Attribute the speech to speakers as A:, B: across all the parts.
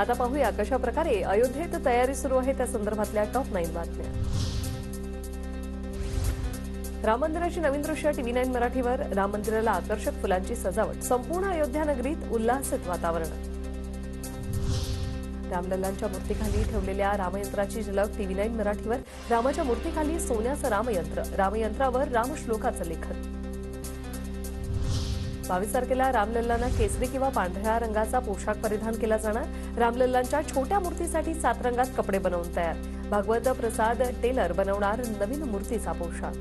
A: आता पाहूया कशा प्रकारे अयोध्येत तयारी सुरू आहे त्या संदर्भातल्या टॉप 9 बातम्या। राम मंदिराची नवीन दृश्य टीव्ही 9 मराठीवर। राम मंदिराला आकर्षक फुलांची सजावट, संपूर्ण अयोध्या नगरीत उल्हासित वातावरण। रामलल्लांच्या मूर्तीखाली ठेवलेल्या रामयंत्राची झलक टीव्ही 9 मराठीवर। रामाच्या मूर्तीखाली सोन्याचं रामयंत्र, रामयंत्रावर रामश्लोकाचं लेखन। 22 तारखेला रामलल्लांना केसरी किंवा पांढऱ्या रंगाचा पोशाख परिधान केला जाणार। रामलल्लांच्या छोट्या मूर्तीसाठी 7 रंगात कपडे बनवून तयार। भागवत प्रसाद टेलर बनवणार नवीन मूर्तीचा पोशाख।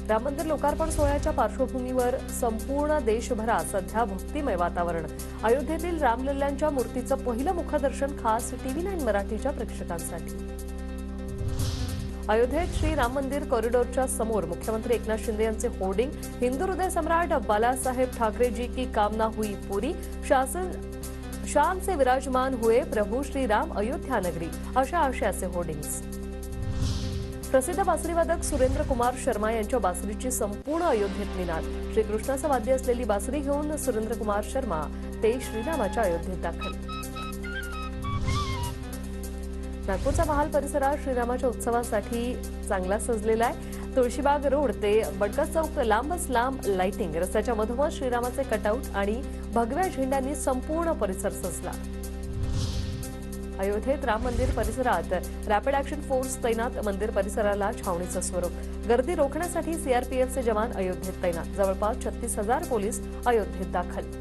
A: राम मंदिर लोकार्पण सोहळ्याच्या पार्श्वभूमीवर संपूर्ण देशभरात सध्या भक्तिमय वातावरण। अयोध्येतील रामलल्लांच्या मूर्तीचं पहिलं मुखदर्शन खास टीव्ही 9 मराठीच्या प्रेक्षकांसाठी। अयोध्येत श्री राम मंदिर कॉरिडॉरच्या समोर मुख्यमंत्री एकनाथ शिंदे यांचे होर्डिंग, हिंदू हृदय सम्राट बालासाहेब ठाकरे जी की कामना हुई पूरी, शान से विराजमान हुए प्रभू श्री राम अयोध्या नगरी, अशा आशयाचे होर्डिंग्स। प्रसिद्ध बासरीवादक सुरेंद्र कुमार शर्मा यांच्या बासरीची संपूर्ण अयोध्येत निनाद। श्रीकृष्णाचं वाद्य असलेली बासरी घेऊन सुरेंद्र कुमार शर्मा ते श्रीरामाच्या अयोध्येत दाखल। नागपूरचा महाल परिसरात श्रीरामाच्या उत्सवासाठी चांगला सजलेला आहे। तुळशीबाग रोड ते बडका चौक लांबच लांब लाइटिंग, रस्त्याच्या मधोमध श्रीरामाचे कटआउट आणि भगव्या झेंड्यांनी संपूर्ण परिसर सजला। अयोध्येत राम मंदिर परिसरात रॅपिड ऍक्शन फोर्स तैनात, मंदिर परिसराला छावणीचं स्वरूप। गर्दी रोखण्यासाठी सीआरपीएफचे जवान अयोध्येत तैनात, जवळपास 36,000 पोलीस अयोध्येत दाखल।